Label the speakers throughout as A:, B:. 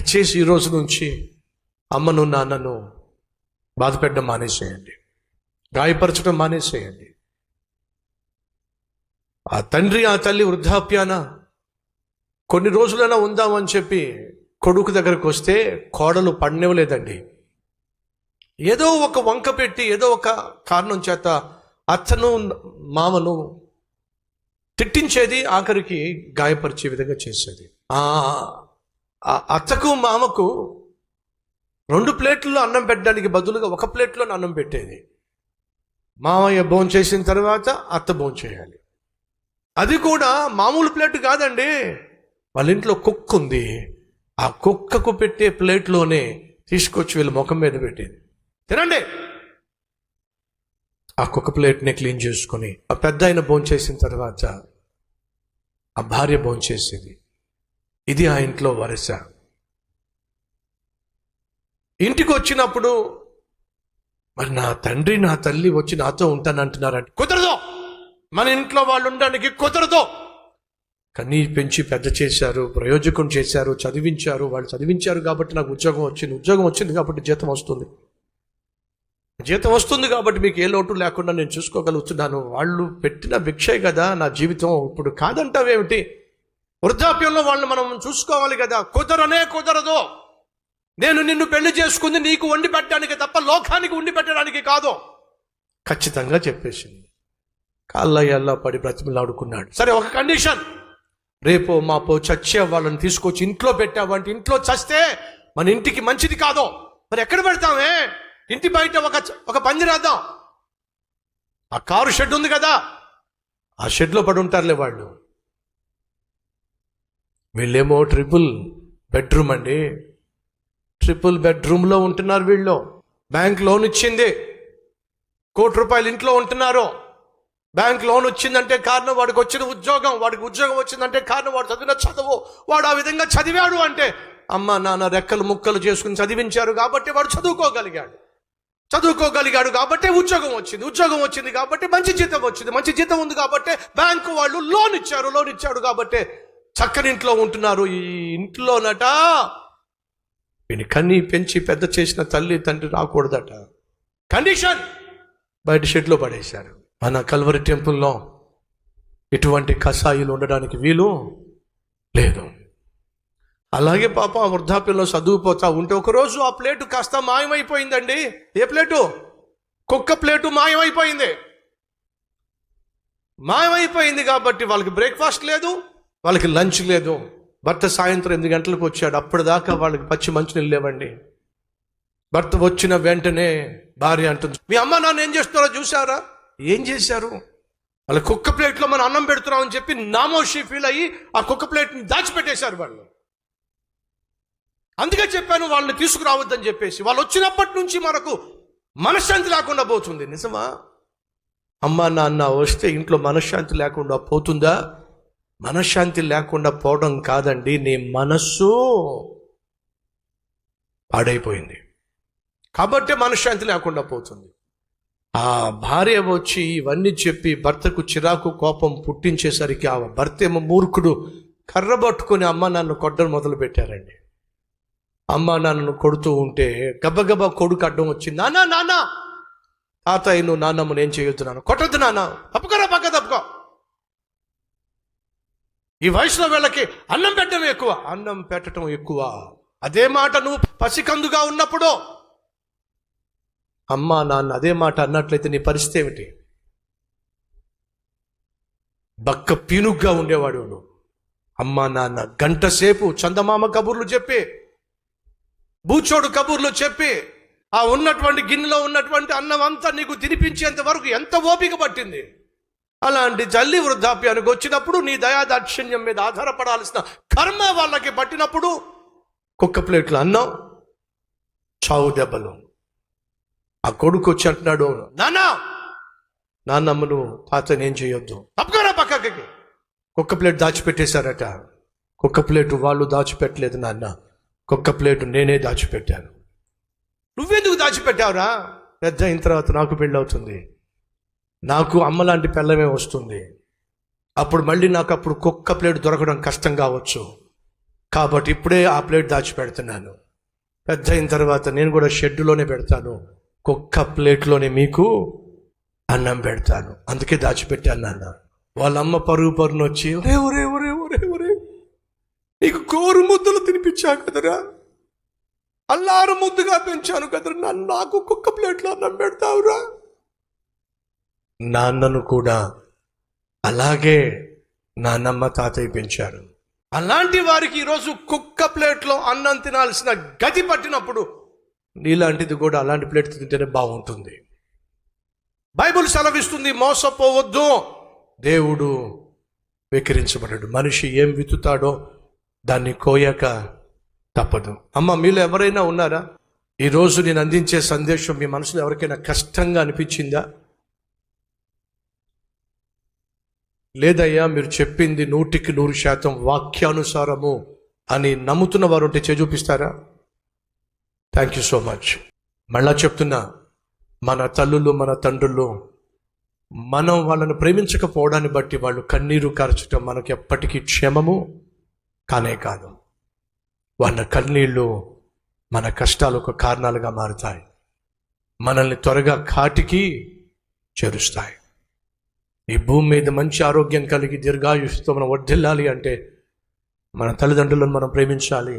A: దయచేసి ఈ రోజు నుంచి అమ్మను నాన్నను బాధపెట్టడం మానేసేయండి, గాయపరచడం మానేసేయండి. ఆ తండ్రి ఆ తల్లి వృద్ధాప్యాన కొన్ని రోజులైనా ఉందామని చెప్పి కొడుకు దగ్గరకు వస్తే కోడలు పడనివ్వలేదండి. ఏదో ఒక వంక పెట్టి ఏదో ఒక కారణం చేత అత్తను మామను తిట్టించేది, ఆఖరికి గాయపరిచే విధంగా చేసేది. ఆ అత్తకు మామకు 2 ప్లేట్లలో అన్నం పెట్టడానికి బదులుగా 1 ప్లేట్లో అన్నం పెట్టేది. మామయ్య భోంచేసిన తర్వాత అత్త భోంచేయాలి. అది కూడా మామూలు ప్లేట్ కాదండి, వాళ్ళ ఇంట్లో కుక్క ఉంది. ఆ కుక్కకు పెట్టే ప్లేట్లోనే తీసుకొచ్చి వీళ్ళ ముఖం మీద పెట్టేది. తినండి. ఆ కుక్క ప్లేట్ని క్లీన్ చేసుకొని ఆ పెద్ద ఆయన భోంచేసిన తర్వాత ఆ భార్య భోంచేసేది. ఇది ఆ ఇంట్లో వరస. ఇంటికి వచ్చినప్పుడు మరి నా తండ్రి నా తల్లి వచ్చి నాతో ఉంటానంటున్నారంటే కుదరదు, మన ఇంట్లో వాళ్ళు ఉండడానికి కుదరదు. కన్నీ పెంచి పెద్ద చేశారు, ప్రయోజకం చేశారు, చదివించారు. వాళ్ళు చదివించారు కాబట్టి నాకు ఉద్యోగం వచ్చింది, ఉద్యోగం వచ్చింది కాబట్టి జీతం వస్తుంది, జీతం వస్తుంది కాబట్టి మీకు ఏ లోటు లేకుండా నేను చూసుకోగలుగుతున్నాను. వాళ్ళు పెట్టిన భిక్షే కదా నా జీవితం. ఇప్పుడు కాదంటావేమిటి? వృద్ధాప్యంలో వాళ్ళని మనం చూసుకోవాలి కదా. కుదరదు. నేను నిన్ను పెళ్లి చేసుకుంది నీకు వండి పెట్టడానికి తప్ప లోకానికి వండి పెట్టడానికి కాదు, ఖచ్చితంగా చెప్పేసింది. కాళ్ళ పడి బ్రతిమలాడుకున్నాడు. సరే, ఒక కండిషన్, రేపో మాపో చచ్చే వాళ్ళని తీసుకొచ్చి ఇంట్లో పెట్టావంటే, ఇంట్లో చస్తే మన ఇంటికి మంచిది కాదు. మరి ఎక్కడ పెడతామే? ఇంటి బయట ఒక పందిరేద్దాం. ఆ కారు షెడ్ ఉంది కదా, ఆ షెడ్లో పడి ఉంటారులే వాళ్ళు. వీళ్ళేమో 3 బెడ్రూమ్ అండి, 3 బెడ్రూమ్లో ఉంటున్నారు వీళ్ళు. బ్యాంక్ లోన్ ఇచ్చింది, ₹1 కోటి ఇంట్లో ఉంటున్నారు. బ్యాంక్ లోన్ వచ్చిందంటే కారణం వాడికి వచ్చిన ఉద్యోగం, వాడికి ఉద్యోగం వచ్చిందంటే కారణం వాడు చదివిన చదువు. వాడు ఆ విధంగా చదివాడు అంటే అమ్మ నాన్న రెక్కలు ముక్కలు చేసుకుని చదివించారు కాబట్టి వాడు చదువుకోగలిగాడు కాబట్టి ఉద్యోగం వచ్చింది కాబట్టి మంచి జీతం ఉంది కాబట్టి బ్యాంకు వాళ్ళు లోన్ ఇచ్చాడు కాబట్టి చక్కని ఇంట్లో ఉంటున్నారు. ఈ ఇంట్లోనట వీని కన్నీ పెంచి పెద్ద చేసిన తల్లి తండ్రి రాకూడదట. కండిషన్, బయట షెడ్లో పడేశారు. మన కల్వరి టెంపుల్లో ఇటువంటి కషాయిలు ఉండడానికి వీలు లేదు. అలాగే పాప వృద్ధాప్యంలో చదువుపోతా ఉంటే ఒకరోజు ఆ ప్లేటు కాస్త మాయమైపోయిందండి. ఏ ప్లేటు? కుక్క ప్లేటు మాయమైపోయింది కాబట్టి వాళ్ళకి బ్రేక్ఫాస్ట్ లేదు, వాళ్ళకి లంచ్ లేదు. భర్త సాయంత్రం 8 గంటలకు వచ్చాడు. అప్పటిదాకా వాళ్ళకి పచ్చి మంచినీళ్ళు లేవండి. భర్త వచ్చిన వెంటనే భార్య అంటుంది, మీ అమ్మ నాన్న ఏం చేస్తున్నారో చూసారా? ఏం చేశారు? వాళ్ళ కుక్క ప్లేట్లో మనం అన్నం పెడుతున్నామని చెప్పి నామోషి ఫీల్ అయ్యి ఆ కుక్క ప్లేట్ని దాచిపెట్టేశారు వాళ్ళు. అందుకే చెప్పాను వాళ్ళని తీసుకురావద్దని చెప్పేసి. వాళ్ళు వచ్చినప్పటి నుంచి మనకు మనశ్శాంతి లేకుండా పోతుంది. నిజమా? అమ్మ నాన్న వస్తే ఇంట్లో మనశ్శాంతి లేకుండా పోతుందా? మనశ్శాంతి లేకుండా పోవడం కాదండి, నీ మనస్సు పాడైపోయింది కాబట్టి మనశ్శాంతి లేకుండా పోతుంది. ఆ భార్య వచ్చి ఇవన్నీ చెప్పి భర్తకు చిరాకు కోపం పుట్టించేసరికి ఆ భర్త ఏమో మూర్ఖుడు కర్ర పట్టుకొని అమ్మ నాన్న కొట్టడం మొదలు పెట్టారండి. అమ్మ నాన్నను కొడుతూ ఉంటే గబగబా కొడుకు అడ్డం వచ్చింది. నాన్న తాతయ్య నువ్వు నాన్నమ్మ నేను చేయొద్దున్నాను, కొట్టద్దు నాన్న, తప్పుకోరా పక్క తప్పుకో. ఈ వయసులో వీళ్ళకి అన్నం పెట్టడం ఎక్కువ. అదే మాట నువ్వు పసికందుగా ఉన్నప్పుడు అమ్మ నాన్న అదే మాట అన్నట్లయితే నీ పరిస్థితి ఏమిటి? బక్క పీనుగ్గా ఉండేవాడు నువ్వు. అమ్మ నాన్న గంట సేపు చందమామ కబుర్లు చెప్పి, బూచోడు కబుర్లు చెప్పి, ఆ ఉన్నటువంటి గిన్నెలో ఉన్నటువంటి అన్నం అంతా నీకు తినిపించేంత వరకు ఎంత ఓపిక పట్టింది. అలాంటి జల్లి వృద్ధాప్యానికి వచ్చినప్పుడు నీ దయాదాక్షిణ్యం మీద ఆధారపడాల్సిన కర్మ వాళ్ళకి పట్టినప్పుడు కుక్క ప్లేట్లు అన్నం, చావు దెబ్బలు. ఆ కొడుకు వచ్చి అంటున్నాడు, నాన్నమ్మను తాతని ఏం చేయొద్దు, తప్పకుండా పక్కకి. కుక్క ప్లేట్ దాచిపెట్టేశారట. కుక్క ప్లేటు వాళ్ళు దాచిపెట్టలేదు నాన్న, కుక్క ప్లేటు నేనే దాచిపెట్టాను. నువ్వెందుకు దాచిపెట్టావురా? పెద్ద అయిన తర్వాత నాకు పెళ్ళి అవుతుంది, నాకు అమ్మలాంటి పిల్లమే వస్తుంది, అప్పుడు మళ్ళీ నాకు కుక్క ప్లేటు దొరకడం కష్టం కావచ్చు. కాబట్టి ఇప్పుడే ఆ ప్లేట్ దాచిపెడుతున్నాను. పెద్ద అయిన తర్వాత నేను కూడా షెడ్డులోనే పెడతాను, కుక్క ప్లేట్లోనే మీకు అన్నం పెడతాను. అందుకే దాచిపెట్టాను నాన్న. వాళ్ళ అమ్మ పరుగున వచ్చి ఒరే ఒరే ఒరే ఒరే ఒరే నీకు గోరు ముద్దలు తినిపించా కదరా, అల్లారు ముద్దుగా పెంచాను కదరా, నన్ను నాకు కుక్క ప్లేట్లో అన్నం పెడతావురా. నాన్నను కూడా అలాగే నాన్నమ్మ తాతయ్య పెంచారు. అలాంటి వారికి ఈరోజు కుక్క ప్లేట్లో అన్నం తినాల్సిన గతి పట్టినప్పుడు నీలాంటిది కూడా అలాంటి ప్లేట్ తింటేనే బాగుంటుంది. బైబిల్ సెలవిస్తుంది, మోసపోవద్దు. దేవుడు వికరించబడ్డాడు. మనిషి ఏం విత్తుతాడో దాన్ని కోయక తప్పదు. అమ్మ, మీలో ఎవరైనా ఉన్నారా? ఈరోజు నేను అందించే సందేశం మీ మనసులో ఎవరికైనా కష్టంగా అనిపించిందా? లేదయ్యా, మీరు చెప్పింది 100% వాక్యానుసారము అని నమ్ముతున్న వారు ఉంటే చూపిస్తారా? Thank you so much. మళ్ళా చెప్తున్నా, మన తల్లులు మన తండ్రులు మనం వాళ్ళను ప్రేమించకపోవడాన్ని బట్టి వాళ్ళు కన్నీరు కార్చటం మనకు ఎప్పటికీ క్షేమము కానే కాదు. వాళ్ళ కన్నీళ్ళు మన కష్టాలకు కారణాలుగా మారుతాయి, మనల్ని త్వరగా కాటికి చేరుస్తాయి. ఈ భూమి మీద మంచి ఆరోగ్యం కలిగి దీర్ఘాయుష్తో మనం వర్ధిల్లాలి అంటే మన తల్లిదండ్రులను మనం ప్రేమించాలి,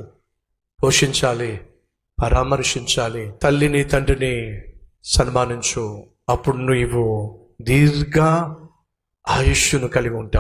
A: పోషించాలి, పరామర్శించాలి. తల్లిని తండ్రిని సన్మానించు, అప్పుడు నువ్వు దీర్ఘ ఆయుష్ను కలిగి ఉంటావు.